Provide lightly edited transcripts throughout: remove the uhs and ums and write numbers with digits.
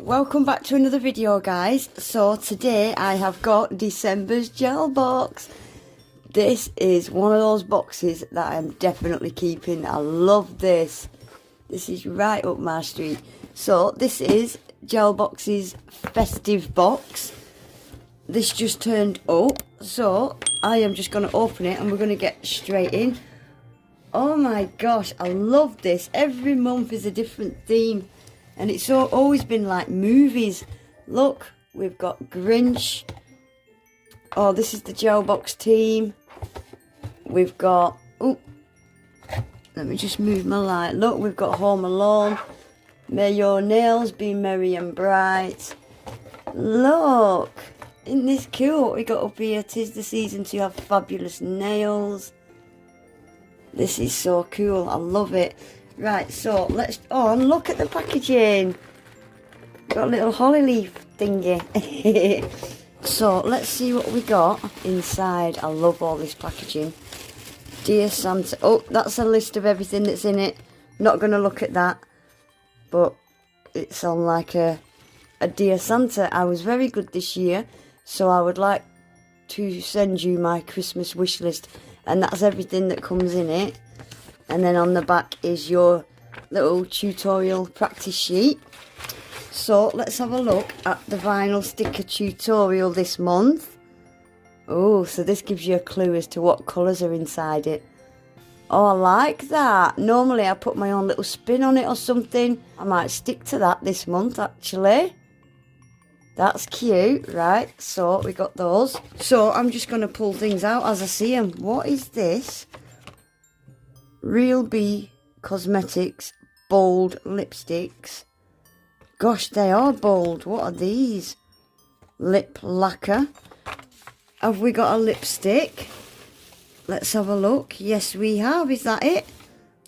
Welcome back to another video, guys. So today I have got December's gel box. This is one of those boxes that I'm definitely keeping. I love this. This is right up my street. So this is Gelbox's festive box. This just turned up, so I am just going to open it and we're going to get straight in. Oh my gosh, I love this. Every month is a different theme. And it's always been like movies. Look, we've got Grinch. Oh, this is the Gelbox team. We've got... Oh, let me just move my light. Look, we've got Home Alone. May your nails be merry and bright. Look, isn't this cool? What we got up here? 'Tis the season to have fabulous nails. This is so cool. I love it. Right, so let's... Oh, and look at the packaging. Got a little holly leaf thingy. So, let's see what we got inside. I love all this packaging. Dear Santa... Oh, that's a list of everything that's in it. Not going to look at that. But it's on like a Dear Santa. I was very good this year. So I would like to send you my Christmas wish list. And that's everything that comes in it. And then on the back is your little tutorial practice sheet. So let's have a look at the vinyl sticker tutorial this month. Oh, so this gives you a clue as to what colours are inside it. Oh, I like that. Normally I put my own little spin on it or something. I might stick to that this month actually. That's cute. Right, so we got those. So I'm just going to pull things out as I see them. What is this? Real B Cosmetics bold lipsticks. Gosh, they are bold. What are these? Lip lacquer. Have we got a lipstick? Let's have a look. Yes, we have. Is that it?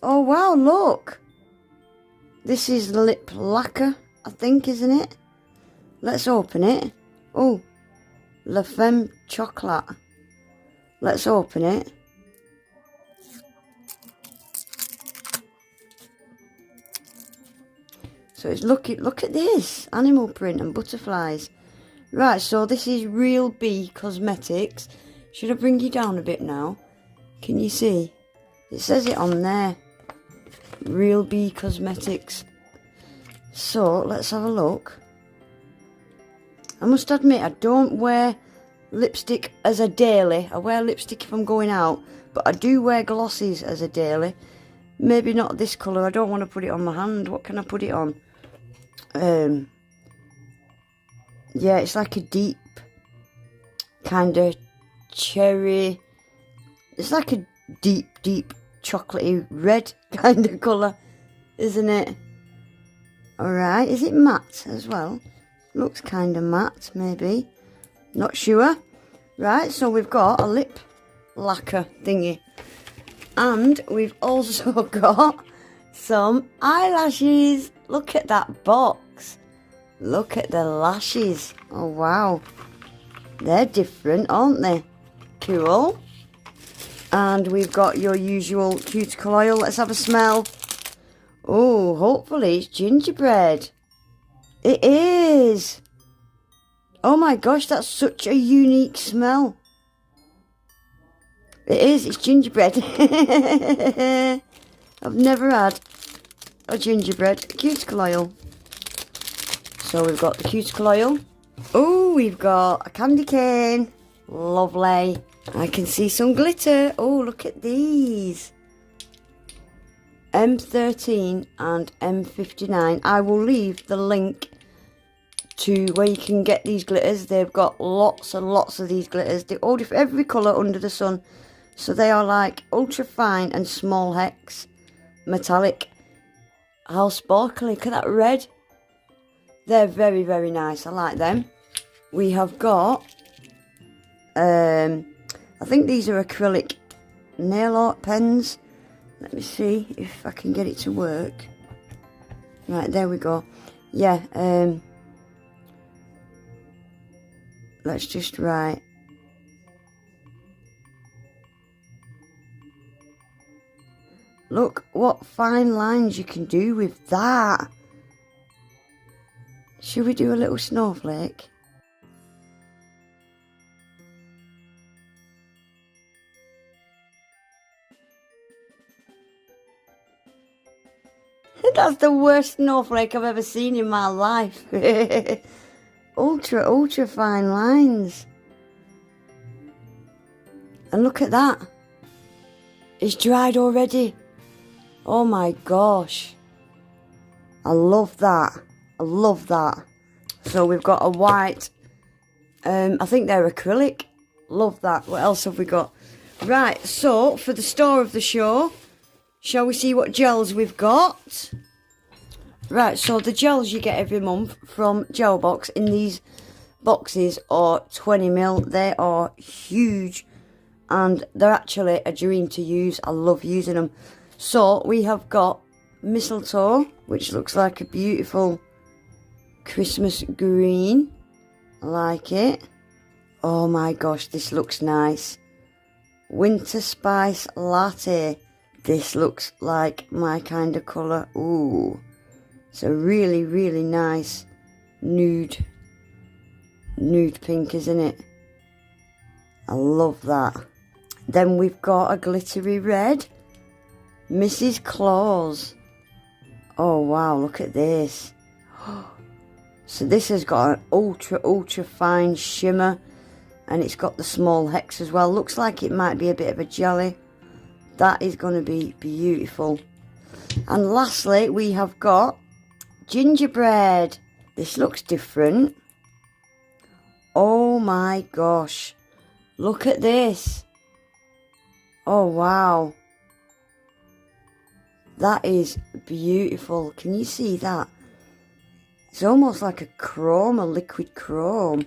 Oh, wow, look. This is lip lacquer, I think, isn't it? Let's open it. Oh, La Femme Chocolate. Let's open it. So it's look at this, animal print and butterflies. Right, so this is Real B Cosmetics. Should I bring you down a bit now? Can you see? It says it on there. Real B Cosmetics. So let's have a look. I must admit I don't wear lipstick as a daily. I wear lipstick if I'm going out, but I do wear glosses as a daily. Maybe not this colour. I don't want to put it on my hand. What can I put it on? Yeah, it's like a deep kind of cherry. It's like a deep chocolatey red kind of colour, isn't it? Alright, is it matte as well? Looks kind of matte, maybe. Not sure. Right, so we've got a lip lacquer thingy. And we've also got some eyelashes. Look at that box. Look at the lashes. Oh, wow. They're different, aren't they? Cool. And we've got your usual cuticle oil. Let's have a smell. Oh, hopefully it's gingerbread. It is. Oh my gosh, that's such a unique smell. It is, it's gingerbread. I've never had a gingerbread cuticle oil. So we've got the cuticle oil. Oh, we've got a candy cane. Lovely. I can see some glitter. Oh, look at these. M13 and M59. I will leave the link to where you can get these glitters. They've got lots and lots of these glitters. They're all different, every colour under the sun. So they are like ultra fine and small hex, metallic. How sparkly, look at that red. They're very, very nice, I like them. We have got, I think these are acrylic nail art pens. Let me see if I can get it to work. Right, there we go. Yeah, let's just write. Look what fine lines you can do with that. Should we do a little snowflake? That's the worst snowflake I've ever seen in my life. Ultra fine lines. And look at that. It's dried already. Oh my gosh. I love that. I love that. So we've got a white. I think they're acrylic. Love that. What else have we got? Right, so for the star of the show, shall we see what gels we've got? Right, so the gels you get every month from Gelbox in these boxes are 20ml. They are huge and they're actually a dream to use. I love using them. So we have got mistletoe, which looks like a beautiful Christmas green. I like it. Oh my gosh, this looks nice. Winter spice latte. This looks like my kind of colour. Ooh. It's a really nice nude pink, isn't it? I love that. Then we've got a glittery red. Mrs. Claus. Oh wow, look at this. So this has got an ultra fine shimmer. And it's got the small hex as well. Looks like it might be a bit of a jelly. That is going to be beautiful. And lastly, we have got gingerbread. This looks different. Oh my gosh. Look at this. Oh wow. That is beautiful. Can you see that? It's almost like a chrome, a liquid chrome.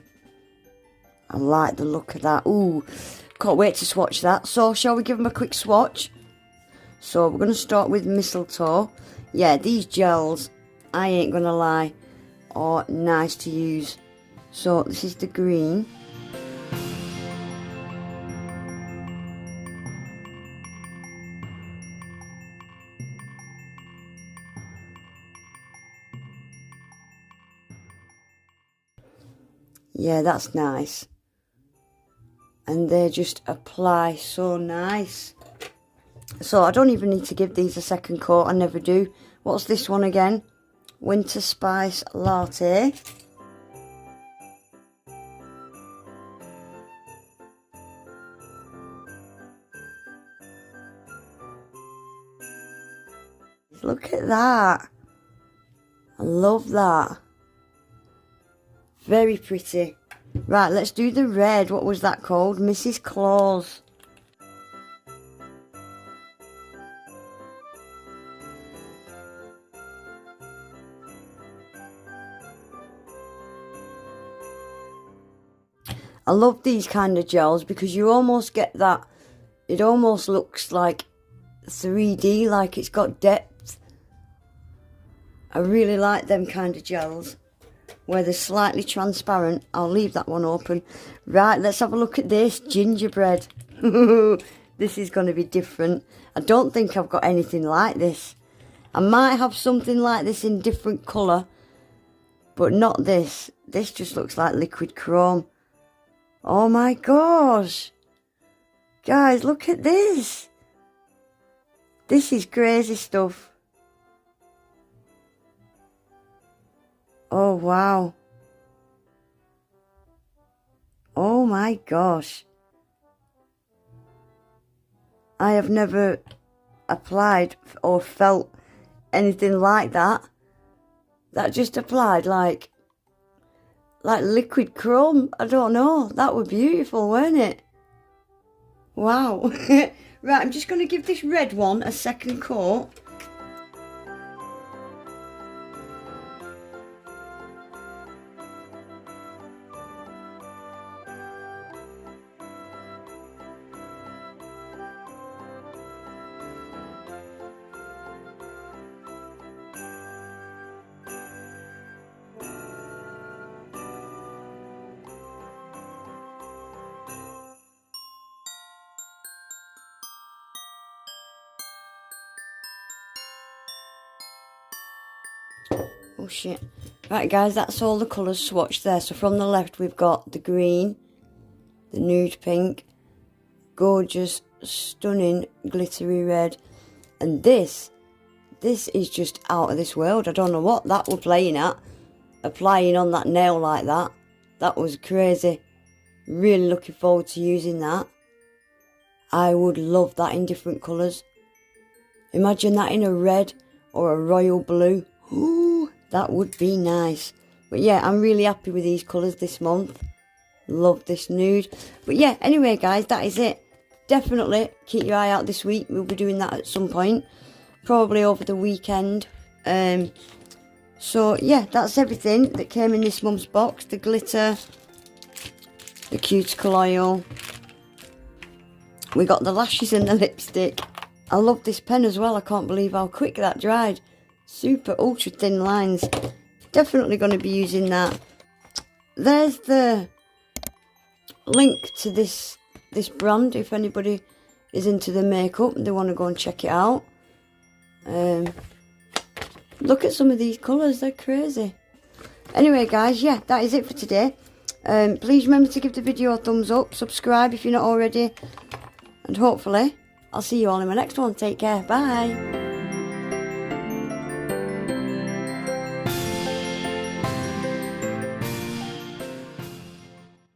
I like the look of that. Ooh, can't wait to swatch that. So, shall we give them a quick swatch? So, we're going to start with mistletoe. Yeah, these gels, I ain't going to lie, are nice to use. So, this is the green. Yeah, that's nice. And they just apply so nice. So I don't even need to give these a second coat. I never do. What's this one again? Winter Spice Latte. Look at that. I love that. Very pretty. Right, let's do the red. What was that called? Mrs. Claus. I love these kind of gels because you almost get that. It almost looks like 3D, like it's got depth. I really like them kind of gels where they're slightly transparent. I'll leave that one open. Right, let's have a look at this gingerbread. This is going to be different. I don't think I've got anything like this. I might have something like this in different colour, but not this. This just looks like liquid chrome. Oh my gosh. Guys, look at this. This is crazy stuff. Oh wow. Oh my gosh. I have never applied or felt anything like that. That just applied like liquid chrome. I don't know. That was beautiful, weren't it? Wow. Right, I'm just going to give this red one a second coat. Oh shit. Right guys, that's all the colours swatched there. So from the left we've got the green, the nude pink, gorgeous, stunning, glittery red. And this is just out of this world. I don't know what that we're playing at. Applying on that nail like that. That was crazy. Really looking forward to using that. I would love that in different colours. Imagine that in a red or a royal blue. Ooh, that would be nice. But yeah, I'm really happy with these colours this month. Love this nude. But yeah, anyway guys, that is it. Definitely keep your eye out this week. We'll be doing that at some point. Probably over the weekend. So yeah, that's everything that came in this month's box. The glitter, the cuticle oil. We got the lashes and the lipstick. I love this pen as well. I can't believe how quick that dried. Super ultra thin lines. Definitely going to be using that. There's the link to this brand if anybody is into the makeup and they want to go and check it out. Look at some of these colours, they're crazy. Anyway guys, yeah, that is it for today. Please remember to give the video a thumbs up, subscribe if you're not already, and hopefully I'll see you all in my next one. Take care, bye.